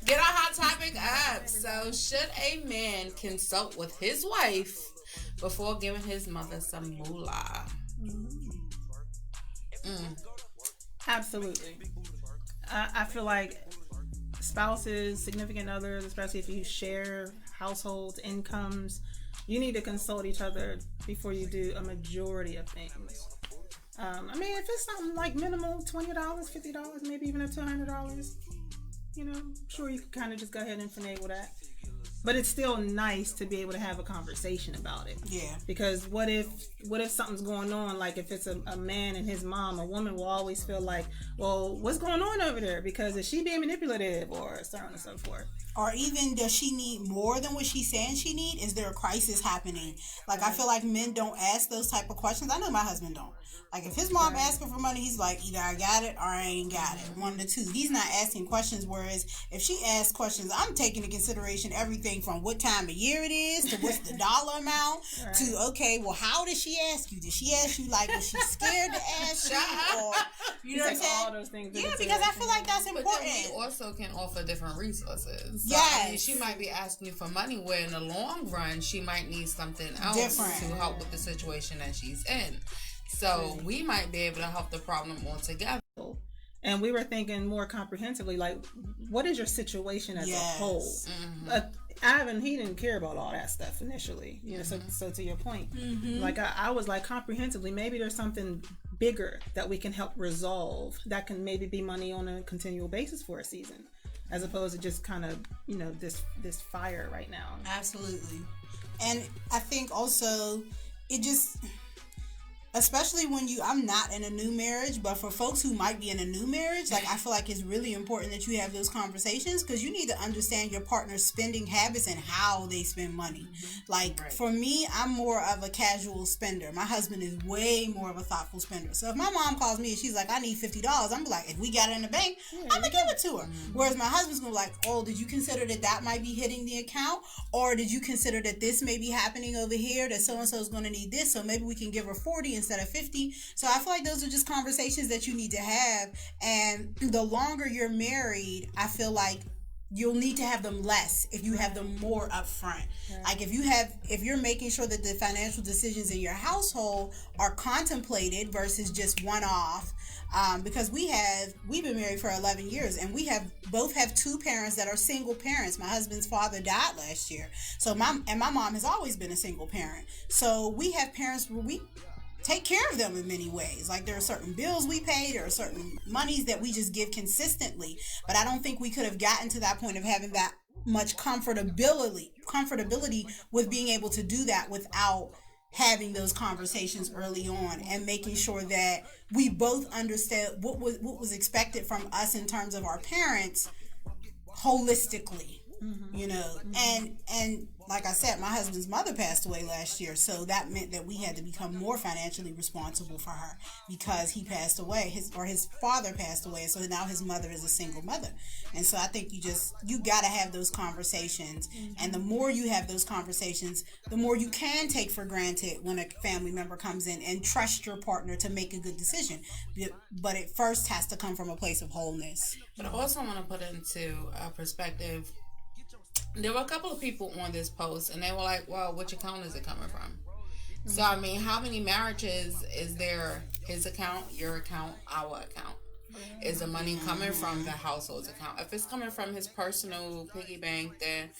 Get our hot topic up. So, should a man consult with his wife before giving his mother some moolah? Absolutely. I feel like spouses, significant others, especially if you share households, incomes, you need to consult each other before you do a majority of things. If it's something like minimal, $20, $50, maybe even up to $100, I'm sure you can kind of just go ahead and finagle that. But it's still nice to be able to have a conversation about it. Yeah. Because what if something's going on, like if it's a man and his mom, a woman will always feel like, well, what's going on over there? Because is she being manipulative or so on and so forth? Or even, does she need more than what she's saying she need? Is there a crisis happening? Like, I feel like men don't ask those type of questions. I know my husband don't. Like, if his mom asking for money, he's like, either I got it or I ain't got it. One of the two. He's not asking questions, whereas if she asks questions, I'm taking into consideration everything from what time of year it is to what's the dollar amount to, okay, well, how did she ask you? Did she ask you, like, was she scared to ask you? Or, you know what I'm saying? All those things. Yeah, because I feel like that's important. But then we also can offer different resources. So, yes. She might be asking you for money where in the long run, she might need something else different to help with the situation that she's in. So we might be able to help the problem altogether. And we were thinking more comprehensively, like, what is your situation as a whole? Mm-hmm. Ivan, he didn't care about all that stuff initially, so to your point, like I was like, comprehensively, maybe there's something bigger that we can help resolve that can maybe be money on a continual basis for a season, as opposed to just kind of, this fire right now. Absolutely. And I think also it just, especially when I'm not in a new marriage, but for folks who might be in a new marriage, like, I feel like it's really important that you have those conversations, because you need to understand your partner's spending habits and how they spend money. Like, for me, I'm more of a casual spender. My husband is way more of a thoughtful spender. So if my mom calls me and she's like, I need $50, I'm like, if we got it in the bank, I'm going to give it to her. Whereas my husband's going to be like, oh, did you consider that might be hitting the account? Or did you consider that this may be happening over here, that so-and-so is going to need this, so maybe we can give her 40 instead of 50. So I feel like those are just conversations that you need to have. And the longer you're married, I feel like you'll need to have them less if you have them more up front. Like, if you're making sure that the financial decisions in your household are contemplated versus just one-off. Because we've been married for 11 years, and we both have two parents that are single parents. My husband's father died last year. So my mom has always been a single parent. So we have parents where we take care of them in many ways. Like, there are certain bills we pay, there are certain monies that we just give consistently. But I don't think we could have gotten to that point of having that much comfortability with being able to do that without having those conversations early on, and making sure that we both understand what was expected from us in terms of our parents holistically. And like I said, my husband's mother passed away last year, so that meant that we had to become more financially responsible for her, because he passed away, his father passed away, so now his mother is a single mother. And so I think you got to have those conversations, and the more you have those conversations, the more you can take for granted when a family member comes in, and trust your partner to make a good decision. But it first has to come from a place of wholeness. But I also want to put into perspective, there were a couple of people on this post, and they were like, well, which account is it coming from? So, how many marriages is there? His account, your account, our account? Is the money coming from the household's account? If it's coming from his personal piggy bank, then,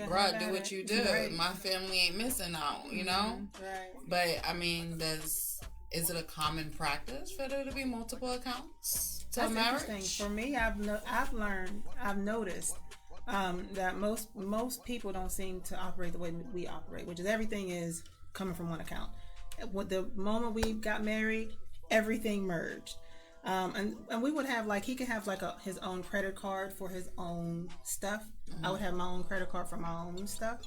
bruh, do what you do. Right. My family ain't missing out, Right. But, is it a common practice for there to be multiple accounts to a marriage? Interesting. For me, I've noticed that most people don't seem to operate the way we operate, which is everything is coming from one account. With the moment we got married, everything merged. And we would have, like, he could have like his own credit card for his own stuff. I would have my own credit card for my own stuff.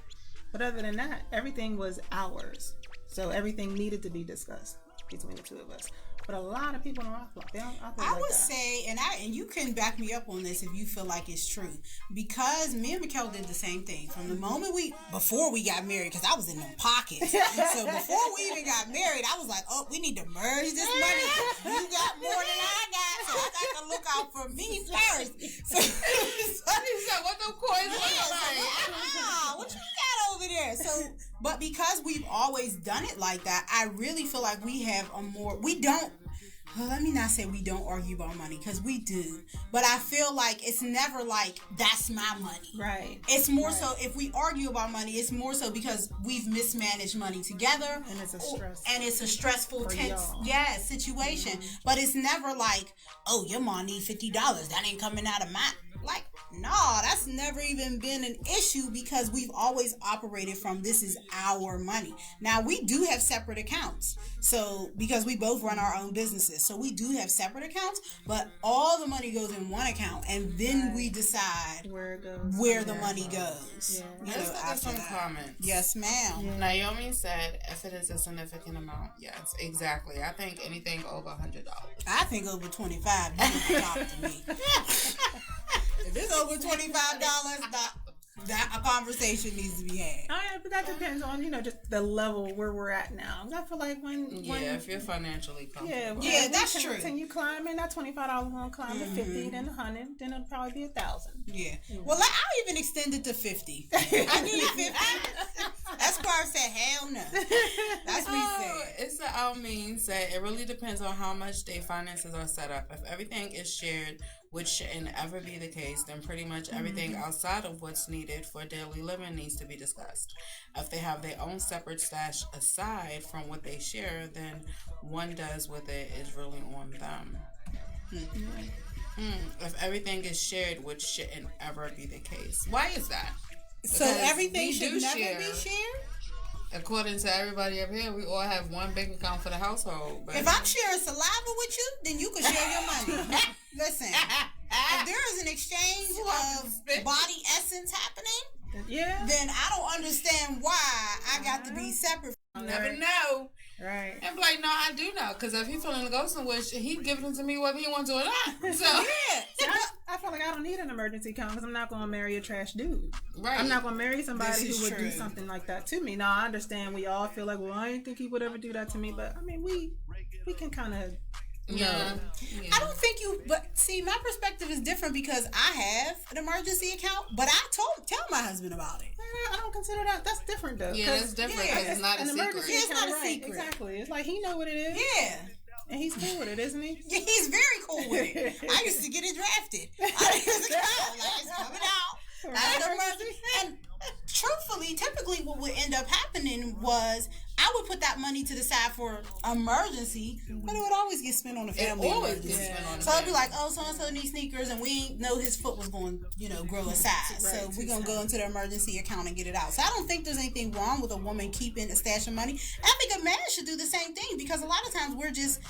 But other than that, everything was ours. So everything needed to be discussed between the two of us. But a lot of people don't operate I would say, and you can back me up on this if you feel like it's true, because me and Mikkel did the same thing from the moment before we got married, because I was in them pockets. So before we even got married, I was like, oh, we need to merge this money. You got more than I got, so I got to look out for me first. So what the But because we've always done it like that, I really feel like we have we don't, well, let me not say we don't argue about money, because we do. But I feel like it's never like, that's my money. Right. It's more so, if we argue about money, it's more so because we've mismanaged money together. And it's a stress. And it's a stressful, tense, y'all. situation. Mm-hmm. But it's never like, oh, your mom need $50. That ain't coming out of my... Like, no, that's never even been an issue, because we've always operated from, this is our money. Now, we do have separate accounts. So, because we both run our own businesses. So, we do have separate accounts, but all the money goes in one account. And then we decide where the money goes. Yeah. Let's look at some comments. Yes, ma'am. Yeah. Naomi said, if it is a significant amount, yes, exactly. I think anything over $100. I think over $25, you can talk to me. If it's over $25, that a conversation needs to be had. Oh, yeah, but that depends on, just the level where we're at now. I feel like when if you're financially comfortable. Yeah, that's true. Continue climbing, that $25 won't climb to $50, then $100, then it'll probably be $1,000. Yeah. Well, I'll even extend it to $50. I need $50. That's why I said hell no. That's what he said. It's the Almin said, it really depends on how much their finances are set up. If everything is shared, which shouldn't ever be the case, then pretty much everything outside of what's needed for daily living needs to be discussed. If they have their own separate stash aside from what they share, then one does with it is really on them. If everything is shared, which shouldn't ever be the case. Why is that? Because so everything should never be shared? According to everybody up here, we all have one bank account for the household. But if I'm sharing saliva with you, then you can share your money. Listen, if there is an exchange of body essence happening, then I don't understand why I got to be separate. You never know. Right. And be like, no, I do know. Because if he's feeling to go somewhere, he giving them to me whether he wants to or not. So, I feel like I don't need an emergency account because I'm not going to marry a trash dude. Right. I'm not going to marry somebody who would do something like that to me. Now, I understand we all feel like, well, I didn't think he would ever do that to me. But, I mean, we can kind of... Yeah. I don't think but see, my perspective is different because I have an emergency account, but I tell my husband about it. I don't consider that's different though. Yeah, that's different because it's not a secret. It's not a secret. Exactly. It's like he know what it is. Yeah. And he's cool with it, isn't he? Yeah, he's very cool with it. I used to get it drafted. It's coming out. That's an emergency. And truthfully, typically what would end up happening was I would put that money to the side for emergency, but it would always get spent on the family. It always gets spent on the So I'd be like, oh, so-and-so needs sneakers, and we ain't know his foot was going to grow a size. So we're going to go into the emergency account and get it out. So I don't think there's anything wrong with a woman keeping a stash of money. I think a man should do the same thing because a lot of times we're just...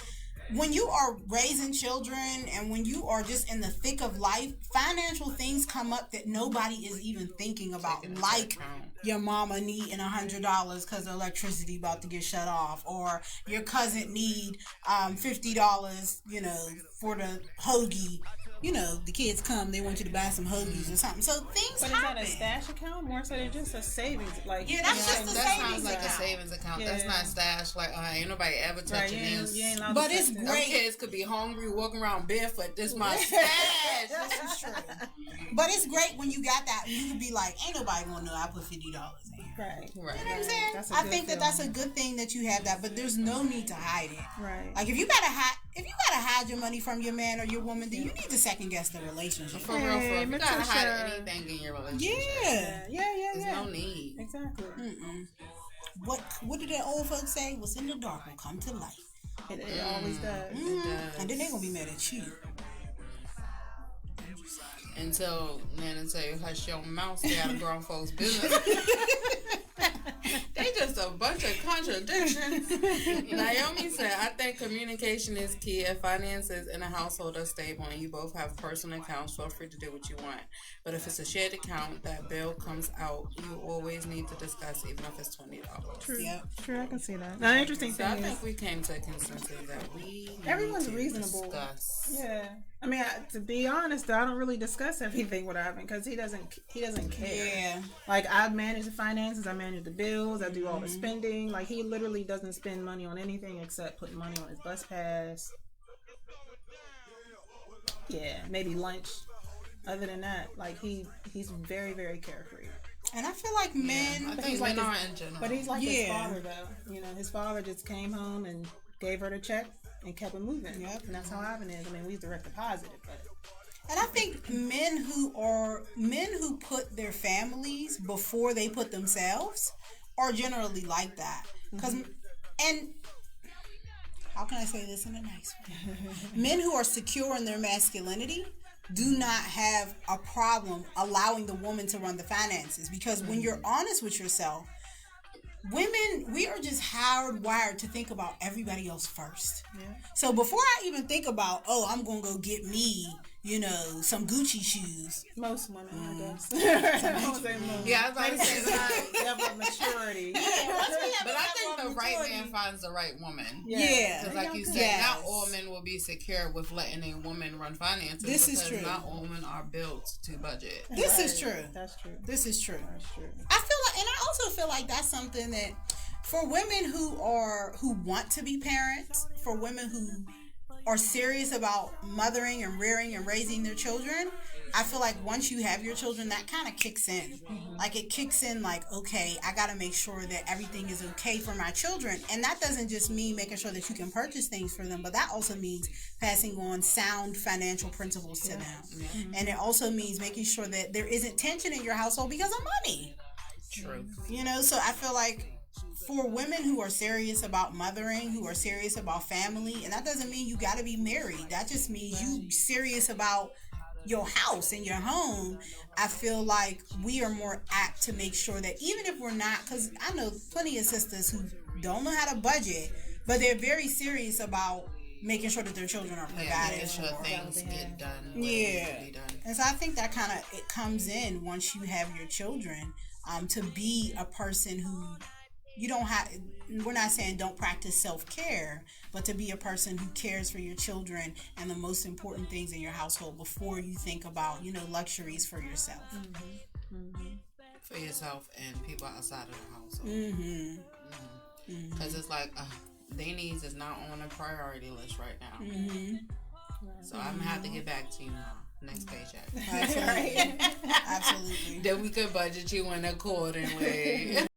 When you are raising children and when you are just in the thick of life, financial things come up that nobody is even thinking about, like your mama needing $100 because the electricity about to get shut off, or your cousin need $50, for the hoagie. The kids come, they want you to buy some hoagies or something. So things happen. But is that a stash account more so than just a savings? Like that's just a savings account. That sounds like a savings account. Yeah. That's not stash. Like, ain't nobody ever touching this. But it's great. Them kids could be hungry, walking around barefoot. This my stash. This is true. But it's great when you got that. You could be like, ain't nobody gonna know I put $50 in here. Right. You know what I'm saying? I think that's a good thing that you have that, but there's no need to hide it. Right. Like if you gotta hide your money from your man or your woman, then you need to second guess the relationship. For real. You gotta hide anything in your relationship. Yeah. There's no need. Exactly. What did that old folks say? What's in the dark will come to light. It always does. It does. And then they're gonna be mad at you. Until Nana tell you hush your mouth, stay out of grown folks' business. They just a bunch of contradictions. Naomi said, I think communication is key. If finances in a household are stable and you both have personal accounts, feel free to do what you want. But if it's a shared account, that bill comes out, you always need to discuss, even if it's $20. True. Yep. True, I can see that. Now, interesting thing I think we came to a consensus that everyone's reasonable. Discuss. Yeah. I mean, to be honest, I don't really discuss everything with Ivan because he doesn't care. Yeah. Like, I manage the finances, I manage the bills, I do all the spending. Like, he literally doesn't spend money on anything except putting money on his bus pass. Yeah, maybe lunch. Other than that, like, he's very, very carefree. And I feel like men, I think men are in general. But he's like his father, though. You know, his father just came home and gave her the check and kept it moving. Yep. And that's how Ivan is. I mean, we direct deposit it, but. And I think men who put their families before they put themselves are generally like that. And how can I say this in a nice way? Men who are secure in their masculinity do not have a problem allowing the woman to run the finances, because when you're honest with yourself, women, we are just hardwired to think about everybody else first. Yeah. So before I even think about, I'm going to go get me, some Gucci shoes. Most women, I guess. I was about to say that. Level of maturity. But I think the right man finds the right woman. Yeah. Because like you said, not all men will be secure with letting a woman run finances. This is true. Not all women are built to budget. This is true. That's true. This is true. That's true. I feel like, and I also feel like that's something that for women who want to be parents, for women who are serious about mothering and rearing and raising their children, I feel like once you have your children, that kind of kicks in. Mm-hmm. Like it kicks in like, okay, I got to make sure that everything is okay for my children. And that doesn't just mean making sure that you can purchase things for them, but that also means passing on sound financial principles to them. Mm-hmm. And it also means making sure that there isn't tension in your household because of money. True. So I feel like for women who are serious about mothering, who are serious about family, and that doesn't mean you got to be married. That just means you serious about your house and your home. I feel like we are more apt to make sure that even if we're not, because I know plenty of sisters who don't know how to budget, but they're very serious about making sure that their children are provided for. Sure things get done. Yeah. And so I think that kind of, it comes in once you have your children, to be a person who you don't have, we're not saying don't practice self-care, but to be a person who cares for your children and the most important things in your household before you think about, luxuries for yourself. Mm-hmm. Mm-hmm. For yourself and people outside of the household. Because it's like, their needs is not on a priority list right now. Mm-hmm. So I'm going to have to get back to you now. Next paycheck. Absolutely. Absolutely. Then we could budget you in accordingly.